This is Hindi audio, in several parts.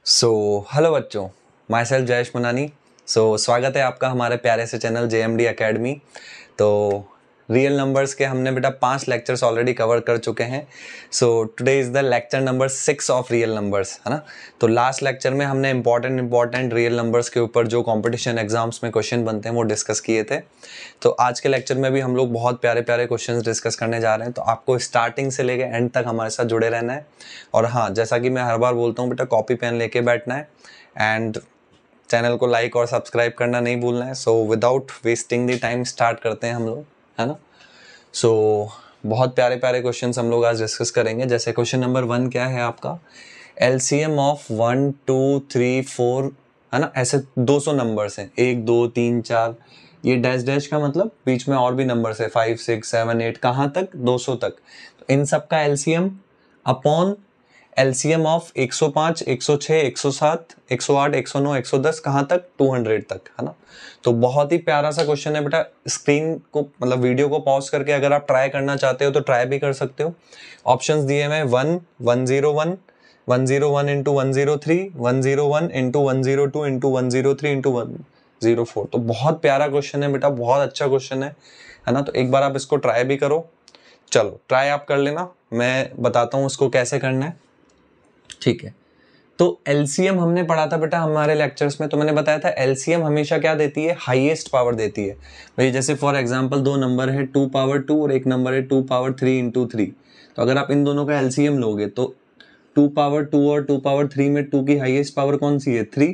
हेलो बच्चों, माई सेल्फ जयेश मनानी। स्वागत है आपका हमारे प्यारे से चैनल JMD एकेडमी। तो रियल नंबर्स के हमने बेटा 5 लेक्चर्स ऑलरेडी कवर कर चुके हैं। Today is the lecture number 6 of real numbers, है ना। तो लास्ट लेक्चर में हमने इंपॉर्टेंट रियल नंबर्स के ऊपर जो कंपटीशन एग्जाम्स में क्वेश्चन बनते हैं वो डिस्कस किए थे। तो आज के लेक्चर में भी हम लोग बहुत प्यारे प्यारे क्वेश्चन डिस्कस करने जा रहे हैं। तो आपको स्टार्टिंग से लेके एंड तक हमारे साथ जुड़े रहना है। और हाँ, जैसा कि मैं हर बार बोलता हूँ बेटा, कॉपी पेन लेके बैठना है एंड चैनल को लाइक और सब्सक्राइब करना नहीं भूलना है। Without wasting the time start करते हैं हम लोग, है ना। बहुत प्यारे प्यारे क्वेश्चंस हम लोग आज डिस्कस करेंगे। जैसे क्वेश्चन नंबर 1 क्या है आपका, LCM ऑफ 1 2 3 4, है ना। ऐसे 200 नंबर्स हैं, 1 2 3 4, ये डैश डैश का मतलब बीच में और भी नंबर्स है, 5 6 7 8, कहाँ तक, 200 तक। तो इन सब का LCM अपॉन LCM ऑफ 105 106 107 108 109 110, कहाँ तक, 200 तक, है ना। तो बहुत ही प्यारा सा क्वेश्चन है बेटा। स्क्रीन को मतलब वीडियो को पॉज करके अगर आप ट्राई करना चाहते हो तो ट्राई भी कर सकते हो। ऑप्शंस दिए हैं 1 101 101 इंटू 103 101 इंटू 102 इंटू 103 इंटू 104। तो बहुत प्यारा क्वेश्चन है बेटा, बहुत अच्छा क्वेश्चन है ना। तो एक बार आप इसको ट्राई भी करो। चलो ट्राई आप कर लेना, मैं बताता हूँ उसको कैसे करना है, ठीक है। तो LCM हमने पढ़ा था बेटा हमारे लेक्चर्स में। तो मैंने बताया था LCM हमेशा क्या देती है, हाईएस्ट पावर देती है। भाई जैसे फॉर एग्जांपल दो नंबर है 2 पावर 2 और एक नंबर है 2 पावर 3 इंटू 3। तो अगर आप इन दोनों का LCM लोगे तो 2 पावर 2 और 2 पावर 3 में 2 की हाईएस्ट पावर कौन सी है, 3,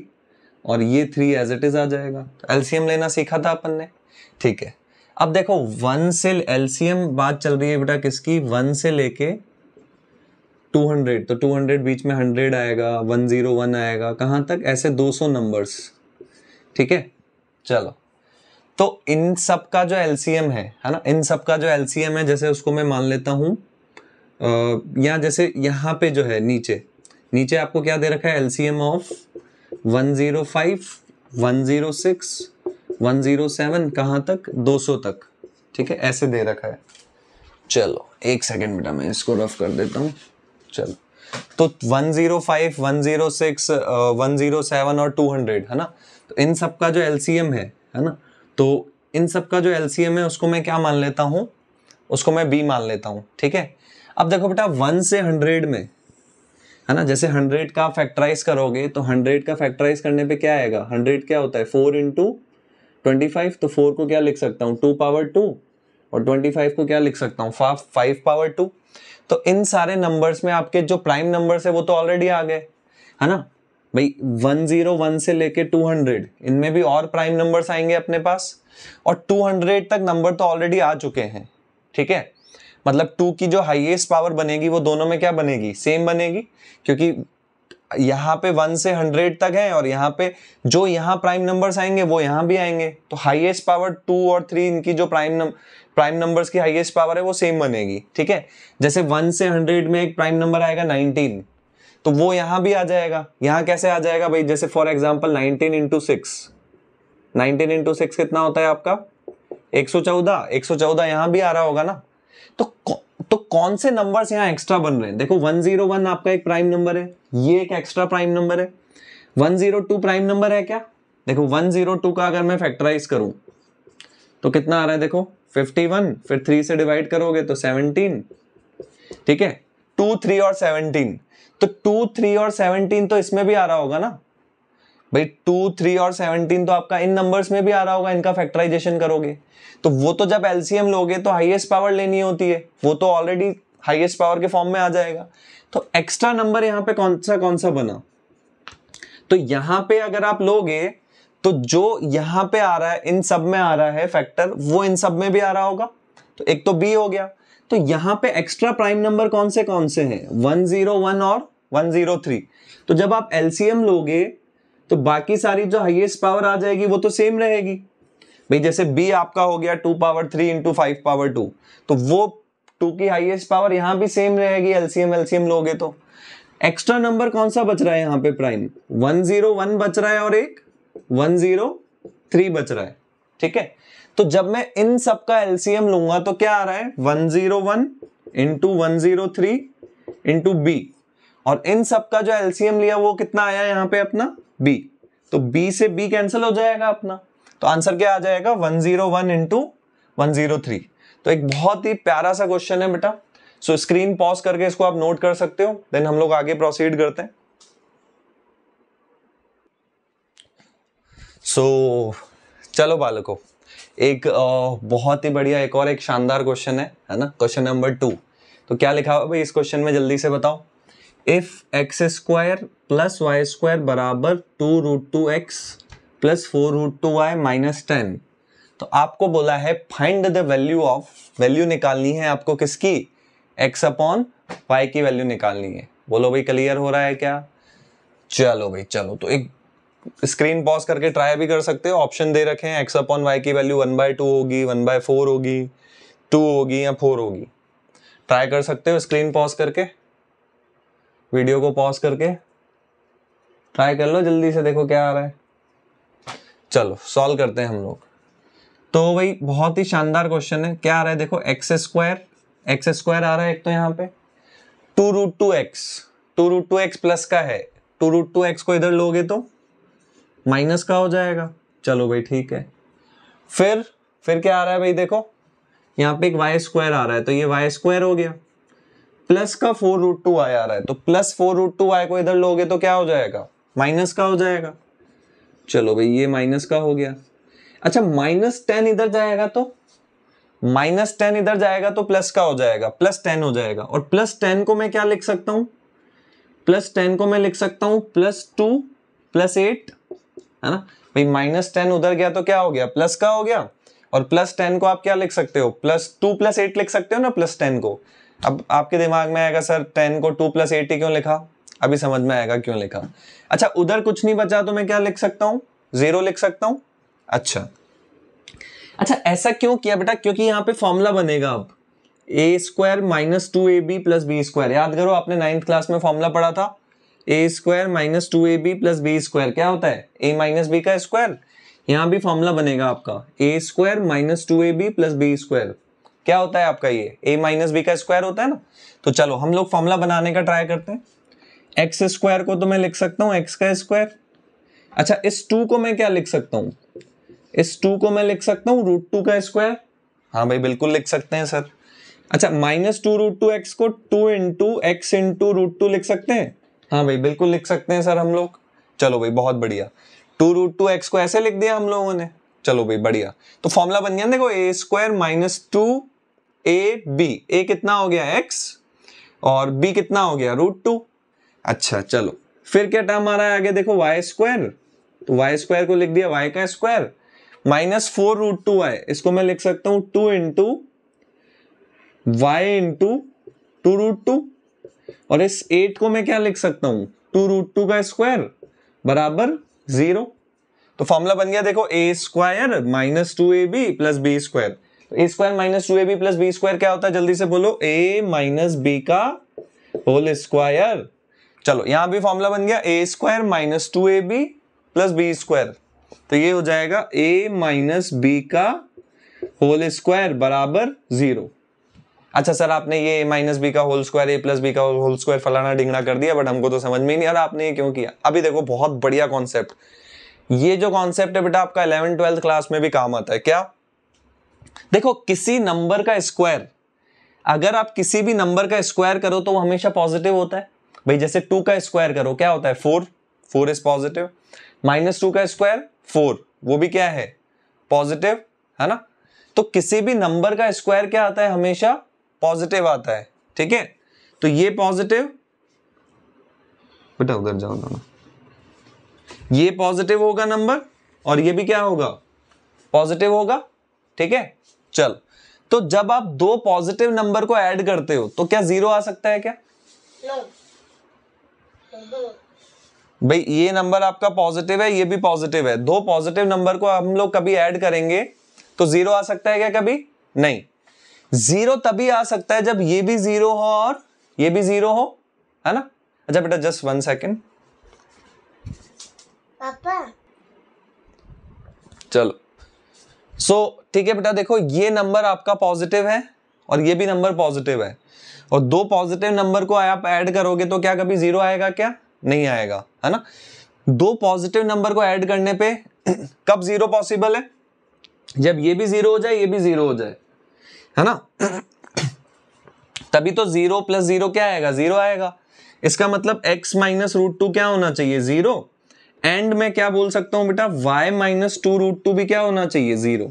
और ये 3 एज इट इज आ जाएगा। तो LCM लेना सीखा था अपन ने, ठीक है। अब देखो 1 से LCM बात चल रही है बेटा किसकी, 1 से लेके 200। तो 200 बीच में 100 आएगा, 101 आएगा, कहाँ तक, ऐसे 200 नंबर्स, ठीक है। चलो तो इन सब का जो LCM है ना, इन सब का जो LCM है, जैसे उसको मैं मान लेता हूँ यहाँ, जैसे यहाँ पे जो है नीचे नीचे आपको क्या दे रखा है, LCM ऑफ 105 106 107, कहाँ तक, 200 तक, ठीक है, ऐसे दे रखा है। चलो एक सेकेंड बेटा, मैं इसको रफ कर देता हूँ। चलो तो 105 106 107 और 200, है ना। तो इन सब का जो LCM है ना, तो इन सब का जो LCM है उसको मैं क्या मान लेता हूँ, उसको मैं B मान लेता हूँ, ठीक है। अब देखो बेटा 1 से 100 में, है ना, जैसे 100 का फैक्टराइज करोगे तो 100 का फैक्टराइज करने पे क्या आएगा, 100 क्या होता है, 4 इंटू 25। तो 4 को क्या लिख सकता हूँ, 2 पावर 2, और 25 को क्या लिख सकता हूँ, 5 पावर 2। तो इन सारे नंबर्स में आपके जो प्राइम नंबर्स है वो तो ऑलरेडी आ गए, है ना भाई। 101 से लेके 200, इनमें भी और प्राइम नंबर्स आएंगे अपने पास, और 200 तक नंबर तो ऑलरेडी आ चुके हैं, ठीक है। मतलब 2 की जो हाईएस्ट पावर बनेगी वो दोनों में क्या बनेगी, सेम बनेगी, क्योंकि यहाँ पे 1 से 100 तक है और यहाँ पे जो यहाँ प्राइम नंबर्स आएंगे वो यहाँ भी आएंगे। तो हाईएस्ट पावर 2 और 3, इनकी जो प्राइम नंबर्स की हाईएस्ट पावर है वो सेम बनेगी, ठीक है। जैसे 1 से 100 में एक प्राइम नंबर आएगा 19, तो वो यहाँ भी आ जाएगा। यहाँ कैसे आ जाएगा भाई, जैसे फॉर एग्जाम्पल 19 इंटू 6, 19 इंटू 6 कितना होता है आपका, 114। 114 यहाँ भी आ रहा होगा ना। तो कौन से नंबर्स यहाँ एक्स्ट्रा बन रहे हैं, देखो 101 आपका एक प्राइम नंबर है, ये एक एक्स्ट्रा प्राइम नंबर है। 102 प्राइम नंबर है क्या, देखो 102 का अगर मैं फैक्टराइज करूं तो कितना आ रहा है, देखो 51, फिर 3 से डिवाइड करोगे तो 17, ठीक है। 2 3 और 17, तो 2 3 और 17 तो इसमें भी आ रहा होगा ना भाई। 2 3 और 17 तो आपका इन नंबर्स में भी आ रहा होगा, इनका फैक्टराइजेशन करोगे तो वो तो जब LCM लोगे तो हाईएस्ट पावर लेनी होती है, वो तो ऑलरेडी हाईएस्ट पावर के फॉर्म में आ जाएगा। तो एक्स्ट्रा नंबर यहाँ पे कौन सा बना, तो यहाँ पे अगर आप लोगे तो जो यहाँ पे आ रहा है, इन सब में आ रहा है फैक्टर, वो इन सब में भी आ रहा होगा। तो एक तो B हो गया। तो यहाँ पे एक्स्ट्रा प्राइम नंबर कौन से हैं, 101 और 103। तो जब आप LCM लोगे तो बाकी सारी जो हाईएस्ट पावर आ जाएगी वो तो सेम रहेगी भाई। जैसे B आपका हो गया 2 पावर 3 इंटू 5 पावर 2, तो वो 2 की हाईएस्ट पावर यहां भी सेम रहेगी। LCM लोगे तो एक्स्ट्रा नंबर कौन सा बच रहा है यहाँ पे, प्राइम 101 बच रहा है और एक 103 बच रहा है, ठीक है। तो जब मैं इन सब का LCM लूंगा तो क्या आ रहा है, 101 इंटू 103 इंटू B, और इन सब का जो एलसीएम लिया वो कितना आया यहाँ पे अपना b, तो b से b कैंसिल हो जाएगा अपना, तो आंसर क्या आ जाएगा 101 इंटू 103। तो एक बहुत ही प्यारा सा क्वेश्चन है बेटा। सो स्क्रीन पॉज करके इसको आप नोट कर सकते हो, देन हम लोग आगे प्रोसीड करते हैं। सो चलो बालकों, एक बहुत ही बढ़िया एक और एक शानदार क्वेश्चन है ना, क्वेश्चन नंबर 2। तो क्या लिखा हुआ भाई इस क्वेश्चन में, जल्दी से बताओ। If X square plus Y square बराबर 2√2x प्लस 4√2y माइनस 10, तो आपको बोला है find the value of, value निकालनी है आपको किसकी, x अपॉन y की वैल्यू निकालनी है। बोलो भाई क्लियर हो रहा है क्या? चलो भाई चलो, तो एक स्क्रीन पॉज करके ट्राई भी कर सकते हो, ऑप्शन दे रखे हैं, x अपॉन वाई की वैल्यू 1/2 होगी, 1/4 होगी, 2 होगी या 4 होगी। ट्राई कर सकते हो स्क्रीन पॉज करके, वीडियो को पॉज करके ट्राई कर लो, जल्दी से देखो क्या आ रहा है। चलो सॉल्व करते हैं हम लोग। तो भाई बहुत ही शानदार क्वेश्चन है, क्या आ रहा है देखो, एक्स स्क्वायर आ रहा है एक, तो यहाँ पे 2√2x प्लस का है, 2√2x को इधर लोगे तो माइनस का हो जाएगा। चलो भाई ठीक है, फिर क्या आ रहा है भाई देखो, यहाँ पे एक वाई स्क्वायर आ रहा है, तो ये वाई स्क्वायर हो गया, प्लस का 4√2y आ रहा है, तो प्लस 4√2y को इधर लोगे तो क्या हो जाएगा, माइनस का हो जाएगा। चलो भाई ये माइनस का हो गया। अच्छा -10 इधर जाएगा तो, -10 इधर जाएगा तो प्लस का हो जाएगा, +10 हो जाएगा। और +10 को मैं क्या लिख सकता हूं, +10 को मैं लिख सकता हूं +2 +8, है ना भाई। -10 उधर गया तो क्या हो गया, प्लस का हो गया। और +10 को आप क्या लिख सकते हो, +2 +8 लिख सकते हो ना +10 को। अब आपके दिमाग में आएगा सर 10 को 2 + 8 ही क्यों लिखा, अभी समझ में आएगा क्यों लिखा। अच्छा उधर कुछ नहीं बचा तो मैं क्या लिख सकता हूं, 0 लिख सकता हूं। अच्छा ऐसा क्यों किया बेटा, क्योंकि यहाँ पे फॉर्मूला बनेगा अब a² - 2ab + b²। याद करो आपने 9th क्लास में फॉर्मूला पढ़ा था, a² - 2ab + b², क्या होता है a - b का स्क्वायर। यहाँ भी फॉर्मूला बनेगा आपका a² - 2ab + b², क्या होता है आपका ये a - b का स्क्वायर होता है ना। तो चलो हम लोग फॉर्मूला बनाने का ट्राई करते हैं। x² को तो मैं लिख सकता हूँ x का स्क्वायर। अच्छा इस 2 को मैं क्या लिख सकता हूँ, इस 2 को मैं लिख सकता हूँ √2 का स्क्वायर। हाँ भाई बिल्कुल लिख सकते हैं सर। अच्छा -2√2x को 2 × x × √2 लिख सकते हैं। हाँ भाई बिल्कुल लिख सकते हैं सर हम लोग। चलो भाई बहुत बढ़िया, 2√2x को ऐसे लिख दिया हम लोगों ने। चलो भाई बढ़िया, तो फॉर्मूला बन गया देखो a² - 2ab, a कितना हो गया x और b कितना हो गया √2। अच्छा चलो फिर क्या टर्म आ रहा है आगे देखो y², तो y² को लिख दिया y का स्क्वायर -4√2y, इसको मैं लिख सकता हूं 2 × y × 2√2। और इस 8 को मैं क्या लिख सकता हूं 2√2 का स्क्वायर बराबर 0। तो फॉर्मूला बन गया देखो a² - 2ab + b²। तो a² - 2ab + b² क्या होता है, जल्दी से बोलो, a - b का होल स्क्वायर। चलो यहां भी फॉर्मूला बन गया a² - 2ab + b², तो ये हो जाएगा a - b का होल स्क्वायर बराबर 0। अच्छा सर आपने ये a - b का होल स्क्वायर a + b का होल स्क्वायर फलाना ढिंगना कर दिया, बट हमको तो समझ में ही नहीं आ रहा आपने ये क्यों किया। अभी देखो बहुत बढ़िया कॉन्सेप्ट, ये जो कॉन्सेप्ट है बेटा आपका 11th 12th क्लास में भी काम आता है। क्या देखो, किसी नंबर का स्क्वायर, अगर आप किसी भी नंबर का स्क्वायर करो तो वो हमेशा पॉजिटिव होता है भाई। जैसे 2 का स्क्वायर करो क्या होता है 4, 4 इज पॉजिटिव। -2 का स्क्वायर 4, वो भी क्या है पॉजिटिव, है ना। तो किसी भी नंबर का स्क्वायर क्या आता है, हमेशा पॉजिटिव आता है, ठीक है। तो ये पॉजिटिव, बेटा उधर जाओ ना, ये पॉजिटिव होगा नंबर और ये भी क्या होगा पॉजिटिव होगा, ठीक है। चल तो जब आप दो पॉजिटिव नंबर को ऐड करते हो तो क्या 0 आ सकता है क्या? भाई ये नंबर आपका पॉजिटिव है, ये भी पॉजिटिव है, दो पॉजिटिव नंबर को हम लोग कभी ऐड करेंगे तो 0 आ सकता है क्या? कभी नहीं। 0 तभी आ सकता है जब ये भी 0 हो और ये भी 0 हो, है ना। अच्छा बेटा जस्ट 1 सेकेंड पापा। चलो ठीक है बेटा, देखो ये नंबर आपका पॉजिटिव है और ये भी नंबर पॉजिटिव है, और दो पॉजिटिव नंबर को आप ऐड करोगे तो क्या कभी जीरो आएगा? क्या नहीं आएगा, है ना। दो पॉजिटिव नंबर को ऐड करने पे कब जीरो पॉसिबल है? जब ये भी जीरो हो जाए, ये भी जीरो हो जाए, है ना। तभी तो जीरो प्लस जीरो क्या आएगा? जीरो आएगा। इसका मतलब x माइनस रूट टू क्या होना चाहिए? जीरो। एंड में क्या बोल सकता हूं बेटा? y minus two root two भी क्या होना चाहिए? जीरो,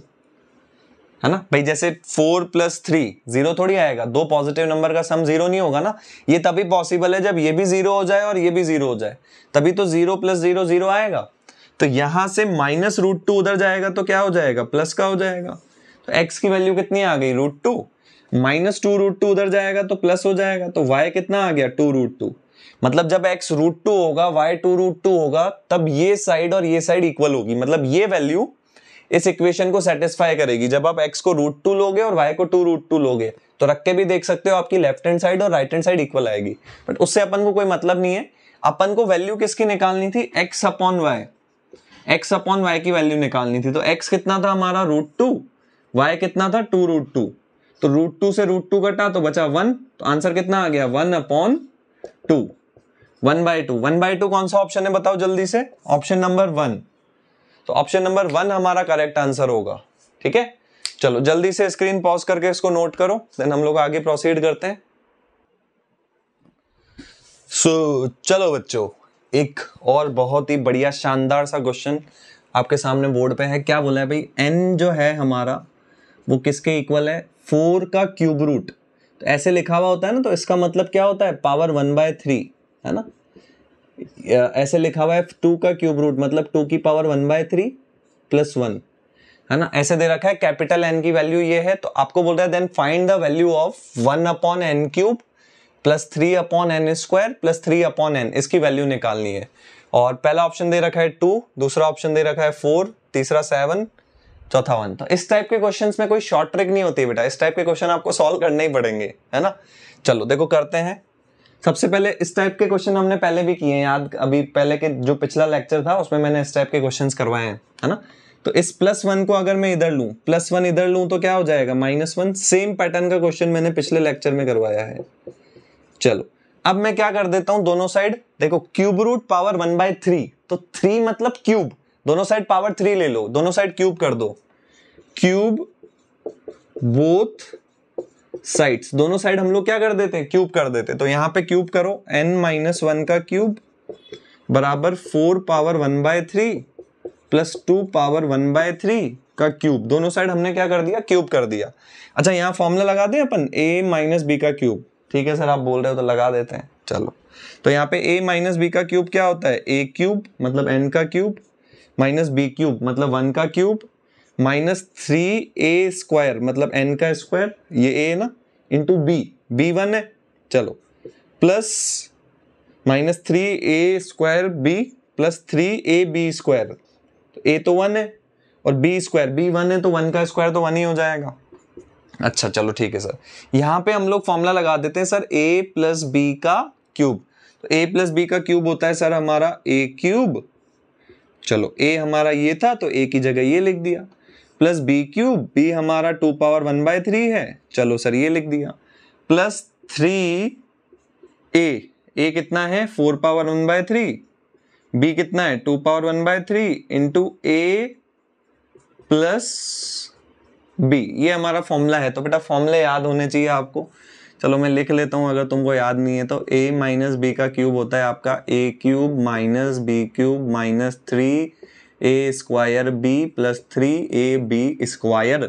है ना भाई। जैसे 4 प्लस 3 जीरो थोड़ी आएगा, दो पॉजिटिव नंबर का सम जीरो नहीं होगा ना। ये तभी पॉसिबल है जब ये भी जीरो हो जाए और ये भी जीरो हो जाए, तभी तो जीरो प्लस जीरो जीरो आएगा। तो यहां से माइनस रूट टू उधर जाएगा तो क्या हो जाएगा? प्लस का हो जाएगा। तो x की वैल्यू कितनी आ गई? Root two. Minus two root two उधर जाएगा तो प्लस हो जाएगा, तो y कितना आ गया? Two root two. मतलब जब x रूट टू होगा, y टू रूट टू होगा, तब ये साइड और ये साइड इक्वल होगी। मतलब ये वैल्यू इस इक्वेशन को सेटिस्फाई करेगी। जब आप x को रूट टू लोगे और y को टू रूट टू लोगे तो रख के भी देख सकते हो, आपकी लेफ्ट हैंड साइड और राइट हैंड साइड इक्वल आएगी। बट उससे अपन को कोई मतलब नहीं है। अपन को वैल्यू किसकी निकालनी थी? x upon y। x upon y की वैल्यू निकालनी थी। तो x कितना था हमारा? Root two. y कितना था? Two root two. तो रूट टू से रूट टू कटा तो बचा वन। तो आंसर कितना आ गया? One upon two. One by two. One by two कौन सा ऑप्शन है बताओ जल्दी से? Option number one. तो ऑप्शन नंबर वन हमारा करेक्ट आंसर होगा। ठीक है, चलो जल्दी से स्क्रीन पॉज करके इसको नोट करो, देन हम लोग आगे प्रोसीड करते हैं। चलो बच्चों, एक और बहुत ही बढ़िया शानदार सा क्वेश्चन आपके सामने बोर्ड पे है। क्या बोला है भाई? n जो है हमारा वो किसके इक्वल है? 4 का क्यूब रूट। तो ऐसे लिखा हुआ होता है ना, तो इसका मतलब क्या होता है? पावर 1/3, है ना। ऐसे लिखा हुआ है 2 का क्यूब रूट, मतलब 2 की पावर 1/3 प्लस 1, है ना। ऐसे दे रखा है, कैपिटल N की वैल्यू ये है। तो आपको बोल रहा है then find the value of 1 upon N cube plus 3 upon N square plus 3 upon N, इसकी वैल्यू निकालनी है। और पहला ऑप्शन दे रखा है 2, दूसरा ऑप्शन दे रखा है 4, तीसरा 7, चौथा 1। तो इस टाइप के क्वेश्चंस में कोई शॉर्ट ट्रिक नहीं होती बेटा, इस टाइप के क्वेश्चन आपको सॉल्व करने ही पड़ेंगे, है ना। चलो देखो करते हैं। सबसे पहले इस टाइप के क्वेश्चन हमने पहले भी किए हैं, याद अभी पहले के जो पिछला लेक्चर था उसमें मैंने इस टाइप के क्वेश्चंस करवाए हैं, है ना। तो इस प्लस वन को अगर मैं इधर लूं, प्लस वन इधर लूं तो क्या हो जाएगा? Minus one. सेम पैटर्न का क्वेश्चन मैंने पिछले लेक्चर में करवाया है। चलो अब मैं क्या कर देता हूं, दोनों साइड देखो, क्यूब रूट पावर 1/3, तो 3 मतलब क्यूब, दोनों साइड पावर 3 ले लो, दोनों साइड क्यूब कर दो। क्यूब बोथ साइड्स, दोनों साइड हम लोग क्या कर देते हैं? क्यूब कर देते हैं। तो यहां पे क्यूब करो, n-1 का क्यूब बराबर 4 पावर 1/3 प्लस 2 पावर 1/3 का क्यूब। दोनों साइड हमने क्या कर दिया? क्यूब कर दिया। अच्छा यहां फॉर्मूला लगा दें अपन, a माइनस बी का क्यूब। ठीक है सर, आप बोल रहे हो तो लगा देते हैं। चलो तो यहाँ पे a माइनस बी का क्यूब क्या होता है? a क्यूब मतलब n का क्यूब माइनस b क्यूब मतलब 1 का क्यूब माइनस 3a स्क्वायर मतलब n का स्क्वायर, ये a है ना, इंटू b 1 है। चलो plus minus 3a square b plus 3ab square, तो a तो 1 है और b स्क्वायर b 1 है, तो 1 का स्क्वायर तो 1 ही हो जाएगा। अच्छा चलो ठीक है सर, यहाँ पे हम लोग फॉर्मूला लगा देते हैं सर, a प्लस बी का क्यूब। तो a प्लस बी का क्यूब होता है सर हमारा a क्यूब। चलो a हमारा ये था तो a की जगह ये लिख दिया, प्लस बी क्यूब, b हमारा 2 पावर 1/3 है, चलो सर ये लिख दिया, प्लस 3a, a कितना है? 4 पावर 1/3, b कितना है? 2 power 1/3 into a plus b, ये हमारा फॉर्मूला है। तो बेटा फॉर्मूले याद होने चाहिए आपको। चलो मैं लिख लेता हूं अगर तुमको याद नहीं है तो। a माइनस बी का क्यूब होता है आपका a cube minus B cube minus 3a square b plus 3ab square.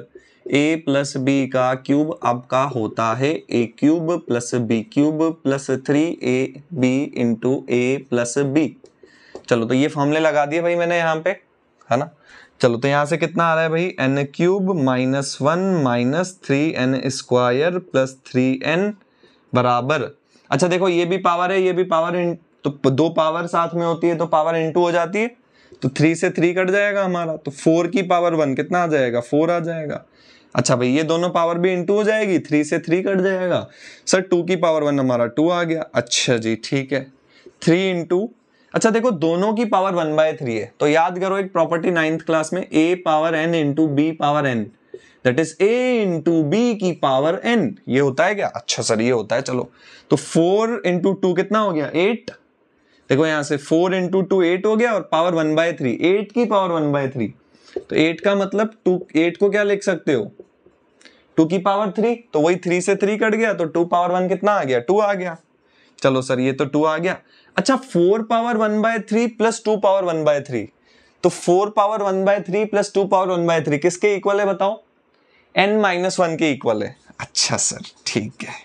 a plus B का क्यूब आपका होता है a cube plus B cube plus 3ab into a plus b। चलो तो ये फॉर्मूले लगा दिए भाई मैंने यहाँ पे, है ना। चलो तो यहां से कितना आ रहा है भाई? n cube minus 1 minus 3n square plus 3n बराबर, अच्छा देखो ये भी पावर है ये भी पावर, तो दो पावर साथ में होती है तो पावर इनटू हो जाती है, तो 3 से 3 कट जाएगा हमारा, तो 4 की पावर 1 कितना आ जाएगा? 4 आ जाएगा। अच्छा भाई ये दोनों पावर भी इनटू हो जाएगी, 3 से 3 कट जाएगा सर, 2 की पावर 1 हमारा 2 आ गया। अच्छा जी ठीक है, 3 इंटू, अच्छा देखो दोनों की पावर 1/3 है, तो याद करो एक प्रॉपर्टी 9th क्लास में, a power n into B power n that is a into B की पावर n। ये होता है क्या? अच्छा सर ये होता है। चलो तो 4 इंटू 2 कितना हो गया? 8। देखो यहां से 4 इंटू 2 8 हो गया और पावर 1/3, 8 की पावर 1/3। तो 8 का मतलब 2, 8 को क्या लिख सकते हो? 2 की पावर 3। तो वही 3 से 3 कट गया तो 2 पावर 1 कितना आ गया? 2 आ गया। चलो सर ये तो 2 आ गया। अच्छा 4 पावर 1/3 प्लस 2 पावर 1/3, तो 4 पावर 1/3 प्लस 2 पावर 1/3 किसके इक्वल है बताओ? n-1 के इक्वल है। अच्छा सर ठीक है।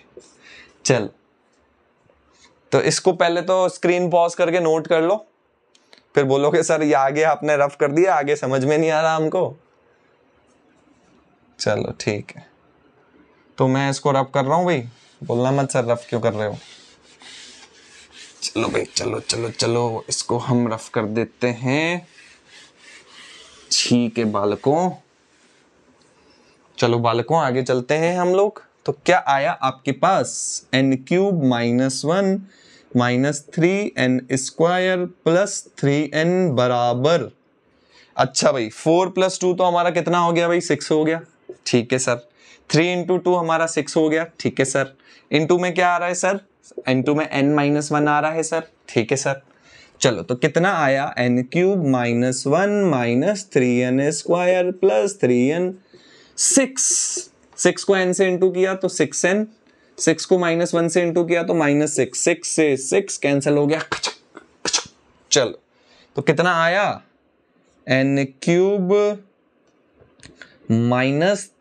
चल तो इसको पहले तो स्क्रीन पॉज करके नोट कर लो, फिर बोलोगे सर ये आगे आपने रफ कर दिया, आगे समझ में नहीं आ रहा हमको। चलो ठीक है, तो मैं इसको रफ कर रहा हूं भाई, बोलना मत सर रफ क्यों कर रहे हो। चलो भाई चलो चलो चलो इसको हम रफ कर देते हैं। ठीक है बालकों, चलो बालकों आगे चलते हैं हम लोग। तो क्या आया आपके पास? n³ - 3n² + 3n बराबर। अच्छा भाई 4 + 2 तो हमारा कितना हो गया भाई? 6 हो गया। ठीक है सर। 3 × 2 हमारा 6 हो गया। ठीक है सर। इनटू में क्या आ रहा है सर? इनटू में n-1 आ रहा है सर। ठीक है सर। चलो तो कितना आया? n³ - 1 - 3n² + 3n। 6 को n से इंटू किया तो 6n, 6 को -1 से इंटू किया तो -6, 6 से 6 कैंसिल हो गया। चलो तो कितना आया? n³ -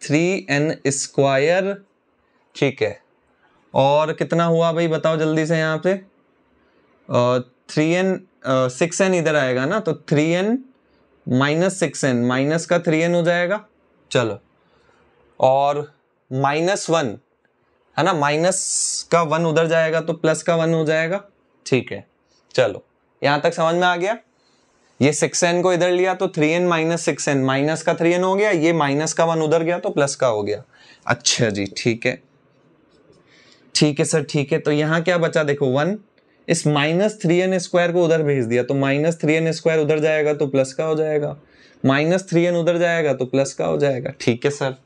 3n²। ठीक है, और कितना हुआ भाई बताओ जल्दी से यहाँ पे? 3n 6n इधर आएगा ना, तो 3n - 6n, माइनस का 3n हो जाएगा। चलो और -1 है ना, माइनस का 1 उधर जाएगा तो प्लस का 1 हो जाएगा। ठीक है चलो यहां तक समझ में आ गया। ये 6n को इधर लिया तो 3n - 6n, माइनस का 3n हो गया, ये माइनस का 1 उधर गया तो प्लस का हो गया। अच्छा जी ठीक है, ठीक है सर ठीक है। तो यहां क्या बचा देखो 1, इस -3n² को उधर भेज दिया तो -3n² उधर जाएगा तो प्लस का हो जाएगा, -3n उधर जाएगा तो प्लस का हो जाएगा। ठीक है सर।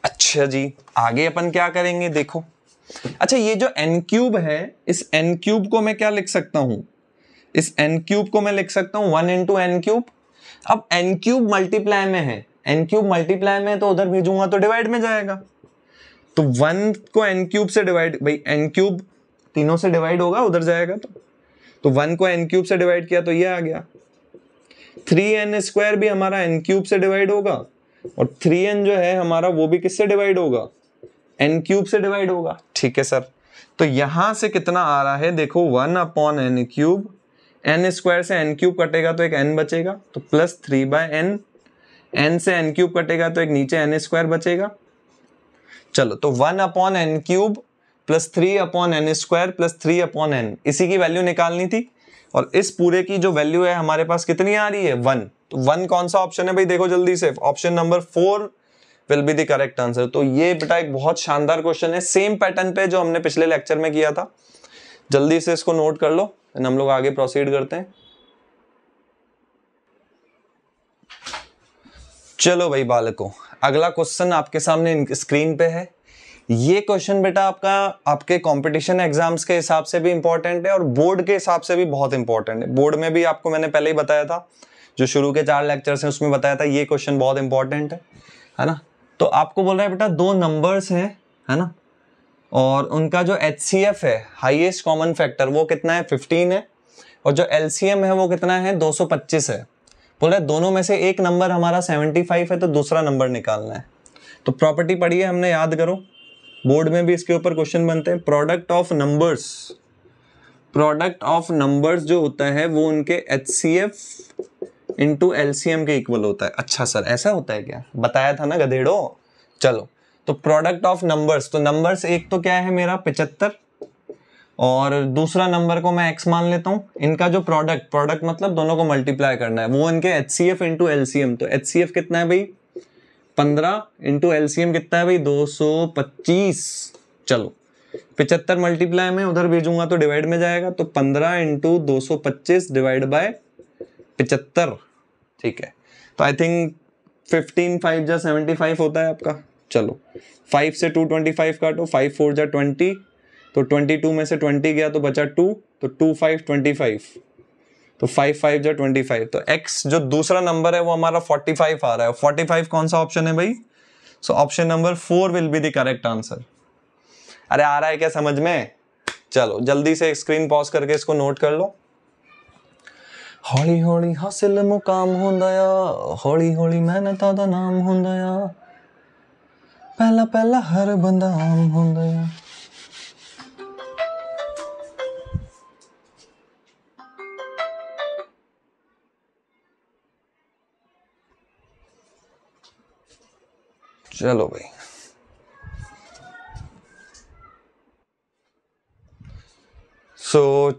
अच्छा जी आगे अपन क्या करेंगे देखो। अच्छा ये जो n³ है, इस n³ को मैं क्या लिख सकता हूं? इस n³ को मैं लिख सकता हूं 1 × n³। अब n³ मल्टीप्लाई में है, n³ मल्टीप्लाई में तो उधर भेजूंगा तो डिवाइड में जाएगा, तो 1 को n³ से डिवाइड, भाई n³ तीनों से डिवाइड होगा उधर जाएगा तो 1 को n³ से डिवाइड किया तो ये आ गया। 3n² भी हमारा n³ से डिवाइड होगा और 3n जो है हमारा वो भी किससे डिवाइड होगा? n³ से डिवाइड होगा। ठीक है सर। तो यहां से कितना आ रहा है देखो 1/n³, n² से n³ कटेगा तो एक n बचेगा तो +3/n, n से n³ कटेगा तो एक नीचे n² बचेगा। चलो तो 1/n³ + 3/n² + 3/n, इसी की वैल्यू निकालनी थी और इस पूरे की जो वैल्यू है हमारे पास कितनी आ रही है? 1। तो 1 कौन सा ऑप्शन है भाई? देखो जल्दी से, option number 4 will be the correct answer. तो ये बेटा एक बहुत शानदार क्वेश्चन है, सेम पैटर्न पे जो हमने पिछले लेक्चर में किया था। जल्दी से इसको नोट कर लो, हम लोग आगे प्रोसीड करते हैं। चलो भाई बालकों, अगला क्वेश्चन आपके सामने स्क्रीन पे है। ये क्वेश्चन बेटा आपके कंपटीशन एग्जाम्स के हिसाब से भी इंपॉर्टेंट है और बोर्ड के हिसाब से भी बहुत इंपॉर्टेंट है। बोर्ड में भी आपको मैंने पहले ही बताया था, जो शुरू के 4 लेक्चर्स हैं उसमें बताया था ये क्वेश्चन बहुत इंपॉर्टेंट है ना। तो आपको बोल रहा है बेटा 2 नंबर्स हैं, है ना, और उनका जो HCF है, हाईएस्ट कॉमन फैक्टर, वो कितना है? 15 है, और जो LCM है वो कितना है? 225 है। बोल रहा है दोनों में से एक नंबर हमारा 75 है तो दूसरा नंबर निकालना है। तो प्रॉपर्टी पढ़ी है हमने, याद करो, बोर्ड में भी इसके ऊपर क्वेश्चन बनते हैं। प्रोडक्ट ऑफ नंबर्स जो होता है वो उनके HCF × LCM के इक्वल होता है। अच्छा सर ऐसा होता है क्या? बताया था ना गधेड़ो। चलो तो प्रोडक्ट ऑफ नंबर्स, तो नंबर्स एक तो क्या है मेरा 75 और दूसरा नंबर को मैं x मान लेता हूं। इनका जो प्रोडक्ट मतलब दोनों को मल्टीप्लाई करना है, वो इनके HCF × LCM। तो HCF कितना है भाई? 15 × LCM कितना है भाई? 225। चलो 75 मल्टीप्लाई में उधर भेजूंगा तो डिवाइड में जाएगा, तो 15 × 225 डिवाइड बाय 75। ठीक है, तो आई थिंक 15 5 जा 75 होता है आपका। चलो 5 से 225 काटो, 5 4 जा 20, तो 22 में से 20 गया तो बचा 2, तो 2 5 25, तो 5 5 जा 25। तो x जो दूसरा नंबर है वो हमारा 45 आ रहा है। 45 कौन सा ऑप्शन है भाई? So option number 4 will be the correct answer. अरे आ रहा है क्या समझ में? चलो जल्दी से स्क्रीन पॉज करके इसको नोट कर लो। हौली हौली हासिल मुकाम हुंदा आ, हौली हौली मेहनत दा नाम हुंदा आ, पहला पहला हर बंदा आम हुंदा आ। चलो भाई,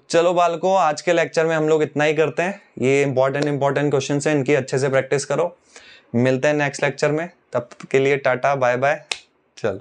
चलो बालकों, आज के लेक्चर में हम लोग इतना ही करते हैं। ये इंपॉर्टेंट क्वेश्चन है, इनकी अच्छे से प्रैक्टिस करो। मिलते हैं नेक्स्ट लेक्चर में, तब के लिए टाटा बाय बाय। चलो।